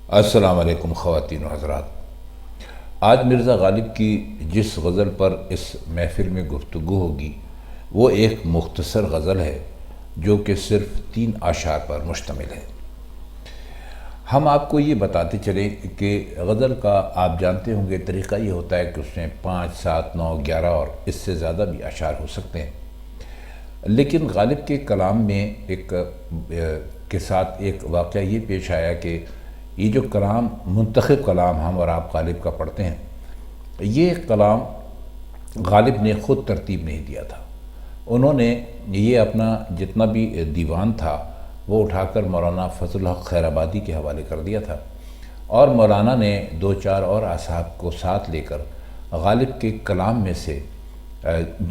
السلام علیکم خواتین و حضرات۔ آج مرزا غالب کی جس غزل پر اس محفل میں گفتگو ہوگی وہ ایک مختصر غزل ہے جو کہ صرف 3 اشعار پر مشتمل ہے۔ ہم آپ کو یہ بتاتے چلیں کہ غزل کا آپ جانتے ہوں گے طریقہ یہ ہوتا ہے کہ اس میں 5، 7، 9، 11 اور اس سے زیادہ بھی اشعار ہو سکتے ہیں، لیکن غالب کے کلام میں کے ساتھ ایک واقعہ یہ پیش آیا کہ یہ جو کلام منتخب کلام ہم اور آپ غالب کا پڑھتے ہیں، یہ کلام غالب نے خود ترتیب نہیں دیا تھا۔ انہوں نے یہ اپنا جتنا بھی دیوان تھا وہ اٹھا کر مولانا فضل الحق خیر آبادی کے حوالے کر دیا تھا، اور مولانا نے 2-4 اور اصحاب کو ساتھ لے کر غالب کے کلام میں سے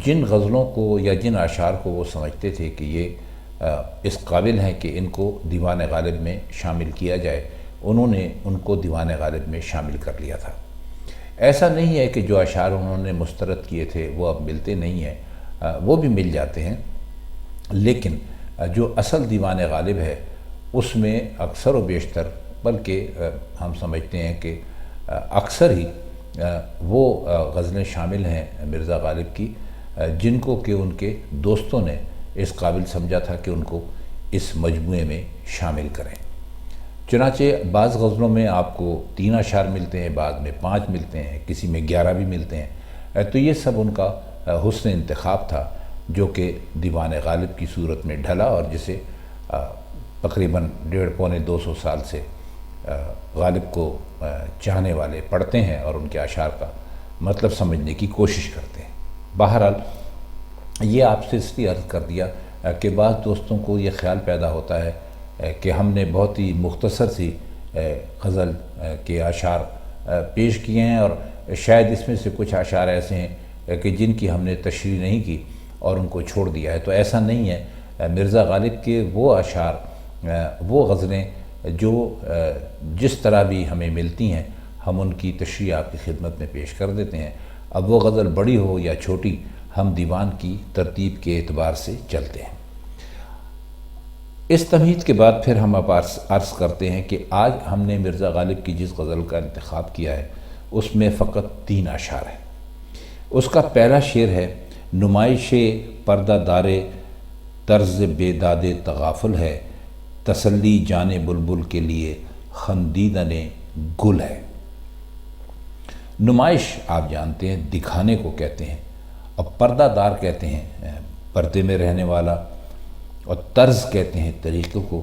جن غزلوں کو یا جن اشعار کو وہ سمجھتے تھے کہ یہ اس قابل ہیں کہ ان کو دیوان غالب میں شامل کیا جائے، انہوں نے ان کو دیوان غالب میں شامل کر لیا تھا۔ ایسا نہیں ہے کہ جو اشعار انہوں نے مسترد کیے تھے وہ اب ملتے نہیں ہیں، وہ بھی مل جاتے ہیں، لیکن جو اصل دیوان غالب ہے اس میں اکثر و بیشتر، بلکہ ہم سمجھتے ہیں کہ اکثر ہی وہ غزلیں شامل ہیں مرزا غالب کی جن کو کہ ان کے دوستوں نے اس قابل سمجھا تھا کہ ان کو اس مجموعے میں شامل کریں۔ چنانچہ بعض غزلوں میں آپ کو 3 اشعار ملتے ہیں، بعض میں 5 ملتے ہیں، کسی میں 11 بھی ملتے ہیں، تو یہ سب ان کا حسن انتخاب تھا جو کہ دیوان غالب کی صورت میں ڈھلا اور جسے تقریباً 150-200 سال سے غالب کو چاہنے والے پڑھتے ہیں اور ان کے اشعار کا مطلب سمجھنے کی کوشش کرتے ہیں۔ بہرحال یہ آپ سے اس لیے عرض کر دیا کہ بعض دوستوں کو یہ خیال پیدا ہوتا ہے کہ ہم نے بہت ہی مختصر سی غزل کے اشعار پیش کیے ہیں اور شاید اس میں سے کچھ اشعار ایسے ہیں کہ جن کی ہم نے تشریح نہیں کی اور ان کو چھوڑ دیا ہے۔ تو ایسا نہیں ہے، مرزا غالب کے وہ اشعار، وہ غزلیں جو جس طرح بھی ہمیں ملتی ہیں ہم ان کی تشریح آپ کی خدمت میں پیش کر دیتے ہیں۔ اب وہ غزل بڑی ہو یا چھوٹی، ہم دیوان کی ترتیب کے اعتبار سے چلتے ہیں۔ اس تمہید کے بعد پھر ہم اب عرض کرتے ہیں کہ آج ہم نے مرزا غالب کی جس غزل کا انتخاب کیا ہے اس میں فقط 3 اشعار ہیں۔ اس کا پہلا شعر ہے: نمائش پردہ دار طرز بیداد تغافل ہے، تسلی جان بلبل کے لیے خندیدن گل ہے۔ نمائش آپ جانتے ہیں دکھانے کو کہتے ہیں، اور پردہ دار کہتے ہیں پردے میں رہنے والا، اور طرز کہتے ہیں طریقے کو،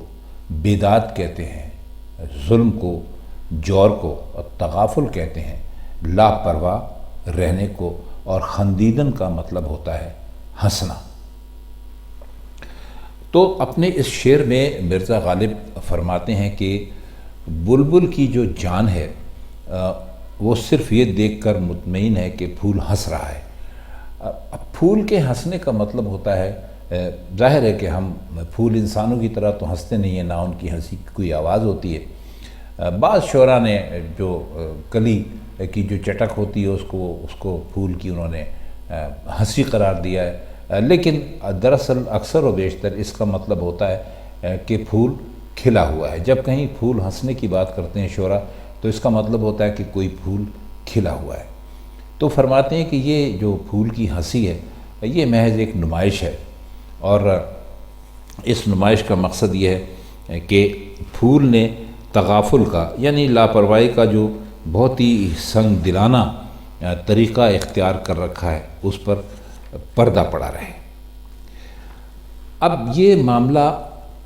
بیداد کہتے ہیں ظلم کو، جور کو، اور تغافل کہتے ہیں لاپرواہ رہنے کو، اور خندیدن کا مطلب ہوتا ہے ہنسنا۔ تو اپنے اس شعر میں مرزا غالب فرماتے ہیں کہ بلبل کی جو جان ہے وہ صرف یہ دیکھ کر مطمئن ہے کہ پھول ہنس رہا ہے۔ اب پھول کے ہنسنے کا مطلب ہوتا ہے، ظاہر ہے کہ ہم پھول انسانوں کی طرح تو ہنستے نہیں ہیں، نہ ان کی ہنسی کی کوئی آواز ہوتی ہے۔ بعض شعراء نے جو کلی کی جو چٹک ہوتی ہے اس کو پھول کی انہوں نے ہنسی قرار دیا ہے، لیکن دراصل اکثر و بیشتر اس کا مطلب ہوتا ہے کہ پھول کھلا ہوا ہے۔ جب کہیں پھول ہنسنے کی بات کرتے ہیں شعراء تو اس کا مطلب ہوتا ہے کہ کوئی پھول کھلا ہوا ہے۔ تو فرماتے ہیں کہ یہ جو پھول کی ہنسی ہے یہ محض ایک نمائش ہے، اور اس نمائش کا مقصد یہ ہے کہ پھول نے تغافل کا یعنی لاپرواہی کا جو بہت ہی سنگ دلانہ طریقہ اختیار کر رکھا ہے اس پر پردہ پڑا رہے۔ اب یہ معاملہ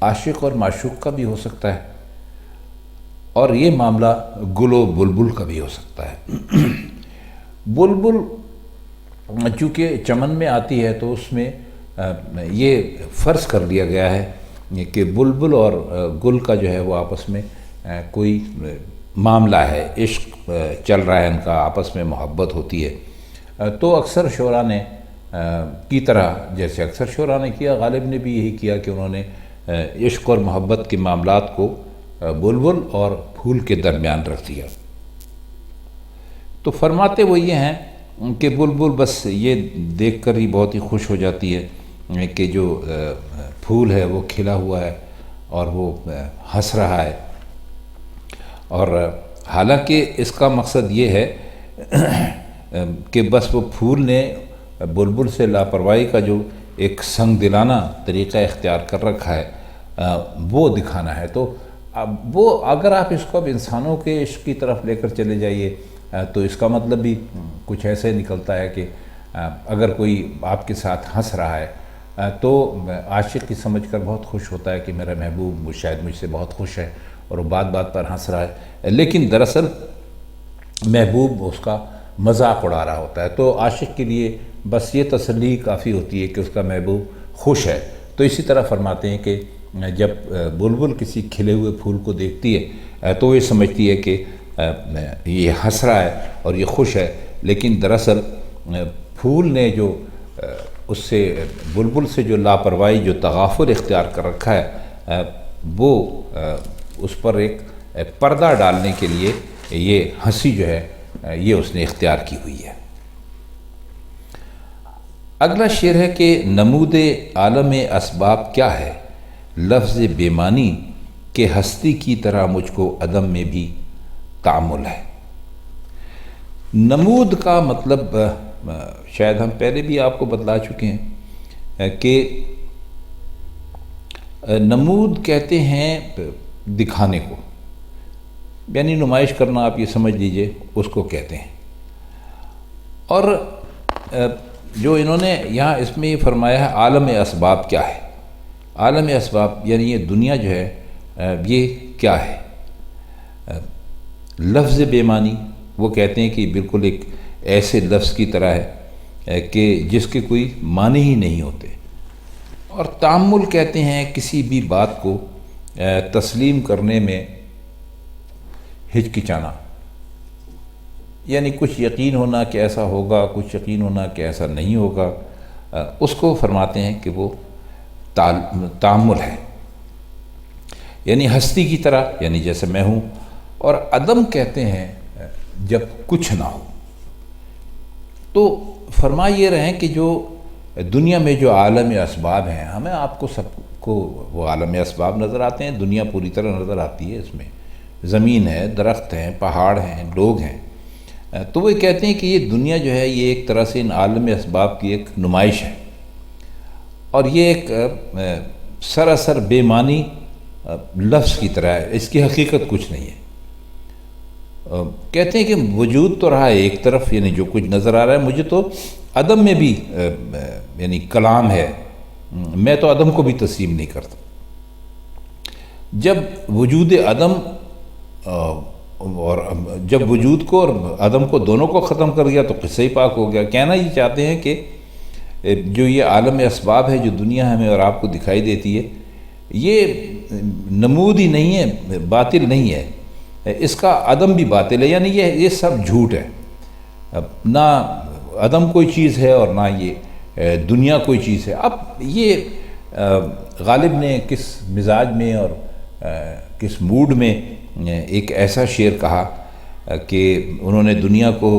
عاشق اور معشوق کا بھی ہو سکتا ہے، اور یہ معاملہ گل و بلبل کا بھی ہو سکتا ہے۔ بلبل چونکہ چمن میں آتی ہے تو اس میں یہ فرض کر لیا گیا ہے کہ بلبل اور گل کا جو ہے وہ آپس میں کوئی معاملہ ہے، عشق چل رہا ہے، ان کا آپس میں محبت ہوتی ہے۔ تو اکثر شعراء نے کی طرح جیسے اکثر شعراء نے کیا، غالب نے بھی یہی کیا کہ انہوں نے عشق اور محبت کے معاملات کو بلبل اور پھول کے درمیان رکھ دیا۔ تو فرماتے وہ یہ ہیں کہ بلبل بس یہ دیکھ کر ہی بہت ہی خوش ہو جاتی ہے کہ جو پھول ہے وہ کھلا ہوا ہے اور وہ ہنس رہا ہے، اور حالانکہ اس کا مقصد یہ ہے کہ بس وہ پھول نے بلبل سے لاپرواہی کا جو ایک سنگ دلانہ طریقہ اختیار کر رکھا ہے وہ دکھانا ہے، تو اب وہ اگر آپ اس کو اب انسانوں کے عشق کی طرف لے کر چلے جائیے تو اس کا مطلب بھی کچھ ایسے نکلتا ہے کہ اگر کوئی آپ کے ساتھ ہنس رہا ہے تو عاشق کی سمجھ کر بہت خوش ہوتا ہے کہ میرا محبوب شاید مجھ سے بہت خوش ہے اور وہ بات بات پر ہنس رہا ہے، لیکن دراصل محبوب اس کا مذاق اڑا رہا ہوتا ہے، تو عاشق کے لیے بس یہ تسلی کافی ہوتی ہے کہ اس کا محبوب خوش ہے۔ تو اسی طرح فرماتے ہیں کہ جب بلبل کسی کھلے ہوئے پھول کو دیکھتی ہے تو یہ سمجھتی ہے کہ یہ ہنس رہا ہے اور یہ خوش ہے، لیکن دراصل پھول نے جو اس سے بلبل سے جو لاپرواہی، جو تغافل اختیار کر رکھا ہے وہ اس پر ایک پردہ ڈالنے کے لیے یہ ہنسی جو ہے یہ اس نے اختیار کی ہوئی ہے۔ اگلا شعر ہے کہ نمود عالم اسباب کیا ہے، لفظ بے معنی کہ ہستی کی طرح مجھ کو عدم میں بھی تعامل ہے۔ نمود کا مطلب شاید ہم پہلے بھی آپ کو بتلا چکے ہیں کہ نمود کہتے ہیں دکھانے کو، یعنی نمائش کرنا، آپ یہ سمجھ لیجئے اس کو کہتے ہیں۔ اور جو انہوں نے یہاں اس میں یہ فرمایا ہے عالم اسباب کیا ہے، عالم اسباب یعنی یہ دنیا جو ہے یہ کیا ہے۔ لفظ بے معنی وہ کہتے ہیں کہ بالکل ایک ایسے لفظ کی طرح ہے کہ جس کے کوئی معنی ہی نہیں ہوتے۔ اور تأمل کہتے ہیں کسی بھی بات کو تسلیم کرنے میں ہچکچانا، یعنی کچھ یقین ہونا کہ ایسا ہوگا، کچھ یقین ہونا کہ ایسا نہیں ہوگا، اس کو فرماتے ہیں کہ وہ تأمل ہے، یعنی ہستی کی طرح، یعنی جیسے میں ہوں۔ اور عدم کہتے ہیں جب کچھ نہ ہو۔ تو فرما یہ رہے ہیں کہ جو دنیا میں جو عالم اسباب ہیں، ہمیں آپ کو سب کو وہ عالم اسباب نظر آتے ہیں، دنیا پوری طرح نظر آتی ہے، اس میں زمین ہے، درخت ہیں، پہاڑ ہیں، لوگ ہیں، تو وہ کہتے ہیں کہ یہ دنیا جو ہے یہ ایک طرح سے ان عالم اسباب کی ایک نمائش ہے، اور یہ ایک سراسر بے معنی لفظ کی طرح ہے، اس کی حقیقت کچھ نہیں ہے۔ کہتے ہیں کہ وجود تو رہا ہے ایک طرف، یعنی جو کچھ نظر آ رہا ہے، مجھے تو عدم میں بھی یعنی کلام ہے، میں تو عدم کو بھی تسلیم نہیں کرتا۔ جب وجود عدم اور جب وجود کو اور عدم کو دونوں کو ختم کر دیا تو قصہ ہی پاک ہو گیا۔ کہنا یہ چاہتے ہیں کہ جو یہ عالم اسباب ہے، جو دنیا ہمیں اور آپ کو دکھائی دیتی ہے، یہ نمود ہی نہیں ہے، باطل نہیں ہے، اس کا عدم بھی باطل ہے، یعنی یہ سب جھوٹ ہے۔ نہ عدم کوئی چیز ہے اور نہ یہ دنیا کوئی چیز ہے۔ اب یہ غالب نے کس مزاج میں اور کس موڈ میں ایک ایسا شعر کہا کہ انہوں نے دنیا کو،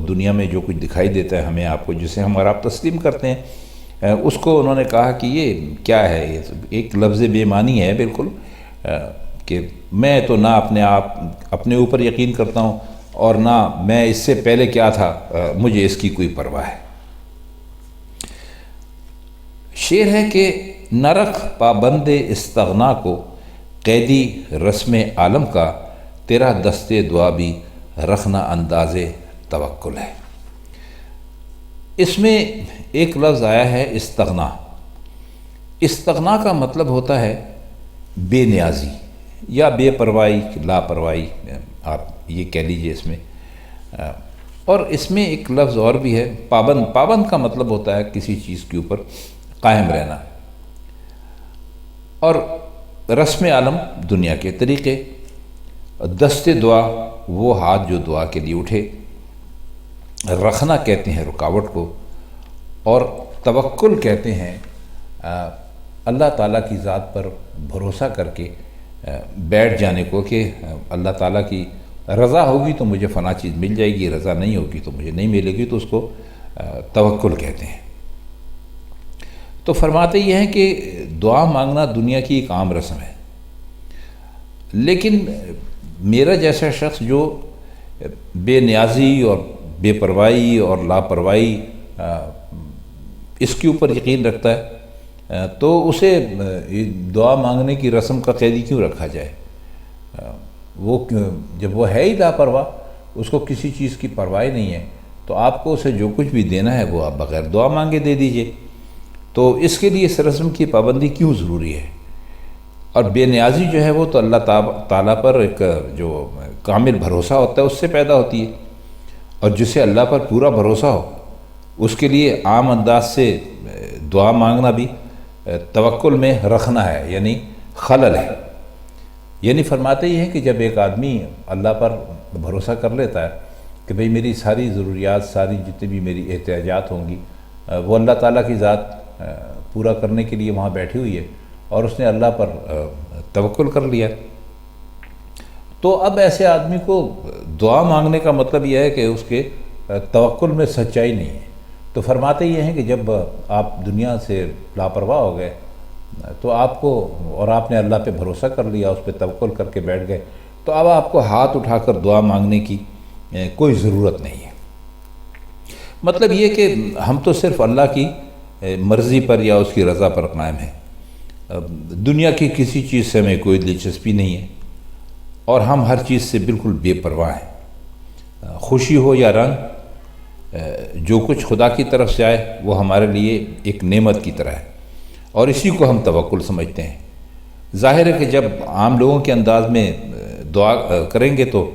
دنیا میں جو کچھ دکھائی دیتا ہے ہمیں آپ کو، جسے ہم اور آپ تسلیم کرتے ہیں، اس کو انہوں نے کہا کہ یہ کیا ہے، یہ ایک لفظ بے معنی ہے بالکل، کہ میں تو نہ اپنے اوپر یقین کرتا ہوں اور نہ میں اس سے پہلے کیا تھا مجھے اس کی کوئی پرواہ ہے۔ شعر ہے کہ نہ رکھ پابند استغنا کو قیدی رسم عالم کا، تیرا دست دعا بھی رکھنا انداز توکل ہے۔ اس میں ایک لفظ آیا ہے استغنا۔ استغنا کا مطلب ہوتا ہے بے نیازی یا بے پرواہی، لاپرواہی، آپ یہ کہہ لیجئے اس میں۔ اور اس میں ایک لفظ اور بھی ہے پابند۔ پابند کا مطلب ہوتا ہے کسی چیز کے اوپر قائم رہنا۔ اور رسم عالم دنیا کے طریقے، دست دعا وہ ہاتھ جو دعا کے لیے اٹھے، رکھنا کہتے ہیں رکاوٹ کو، اور توکل کہتے ہیں اللہ تعالیٰ کی ذات پر بھروسہ کر کے بیٹھ جانے کو، کہ اللہ تعالیٰ کی رضا ہوگی تو مجھے فلاں چیز مل جائے گی، رضا نہیں ہوگی تو مجھے نہیں ملے گی، تو اس کو توکل کہتے ہیں۔ تو فرماتے یہ ہیں کہ دعا مانگنا دنیا کی ایک عام رسم ہے، لیکن میرا جیسا شخص جو بے نیازی اور بے پرواہی اور لاپرواہی اس کے اوپر یقین رکھتا ہے، تو اسے دعا مانگنے کی رسم کا قیدی کیوں رکھا جائے؟ وہ جب وہ ہے ہی لاپرواہ، اس کو کسی چیز کی پرواہ نہیں ہے، تو آپ کو اسے جو کچھ بھی دینا ہے وہ آپ بغیر دعا مانگے دے دیجئے۔ تو اس کے لیے اس رسم کی پابندی کیوں ضروری ہے؟ اور بے نیازی جو ہے وہ تو اللہ تعالیٰ پر ایک جو کامل بھروسہ ہوتا ہے اس سے پیدا ہوتی ہے، اور جسے اللہ پر پورا بھروسہ ہو اس کے لیے عام انداز سے دعا مانگنا بھی توکل میں رکھنا ہے، یعنی خلل ہے۔ یعنی فرماتے یہ ہیں کہ جب ایک آدمی اللہ پر بھروسہ کر لیتا ہے کہ بھئی میری ساری ضروریات، ساری جتنی بھی میری احتیاجات ہوں گی وہ اللہ تعالیٰ کی ذات پورا کرنے کے لیے وہاں بیٹھی ہوئی ہے، اور اس نے اللہ پر توکل کر لیا، تو اب ایسے آدمی کو دعا مانگنے کا مطلب یہ ہے کہ اس کے توکل میں سچائی نہیں ہے۔ تو فرماتے یہ ہیں کہ جب آپ دنیا سے لاپرواہ ہو گئے تو آپ کو، اور آپ نے اللہ پہ بھروسہ کر لیا، اس پہ توکل کر کے بیٹھ گئے، تو اب آپ کو ہاتھ اٹھا کر دعا مانگنے کی کوئی ضرورت نہیں ہے۔ مطلب یہ کہ ہم تو صرف اللہ کی مرضی پر یا اس کی رضا پر قائم ہیں، دنیا کی کسی چیز سے ہمیں کوئی دلچسپی نہیں ہے، اور ہم ہر چیز سے بالکل بے پرواہ ہیں۔ خوشی ہو یا رنگ، جو کچھ خدا کی طرف سے آئے وہ ہمارے لیے ایک نعمت کی طرح ہے، اور اسی کو ہم توکل سمجھتے ہیں۔ ظاہر ہے کہ جب عام لوگوں کے انداز میں دعا کریں گے تو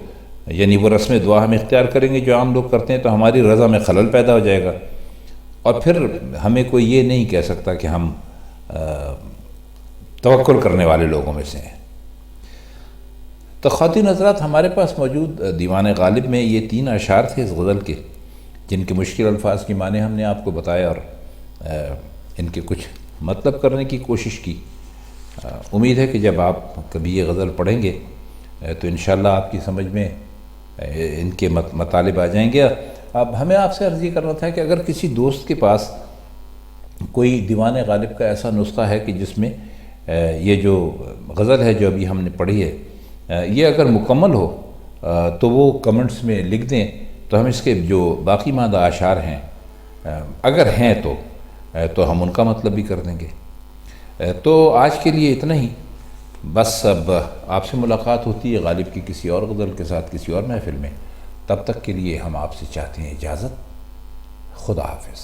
یعنی وہ رسم دعا ہم اختیار کریں گے جو عام لوگ کرتے ہیں، تو ہماری رضا میں خلل پیدا ہو جائے گا، اور پھر ہمیں کوئی یہ نہیں کہہ سکتا کہ ہم توکل کرنے والے لوگوں میں سے ہیں۔ تو خواتین حضرات، ہمارے پاس موجود دیوان غالب میں یہ 3 اشعار تھے اس غزل کے، جن کے مشکل الفاظ کی معنی ہم نے آپ کو بتایا اور ان کے کچھ مطلب کرنے کی کوشش کی۔ امید ہے کہ جب آپ کبھی یہ غزل پڑھیں گے تو انشاءاللہ آپ کی سمجھ میں ان کے مطالب آ جائیں گے۔ اب ہمیں آپ سے عرض یہ کرنا تھا کہ اگر کسی دوست کے پاس کوئی دیوان غالب کا ایسا نسخہ ہے کہ جس میں یہ جو غزل ہے جو ابھی ہم نے پڑھی ہے یہ اگر مکمل ہو تو وہ کمنٹس میں لکھ دیں، تو ہم اس کے جو باقی ماندہ اشعار ہیں اگر ہیں تو ہم ان کا مطلب بھی کر دیں گے۔ تو آج کے لیے اتنا ہی، بس اب آپ سے ملاقات ہوتی ہے غالب کی کسی اور غزل کے ساتھ کسی اور محفل میں، تب تک کے لیے ہم آپ سے چاہتے ہیں اجازت۔ خدا حافظ۔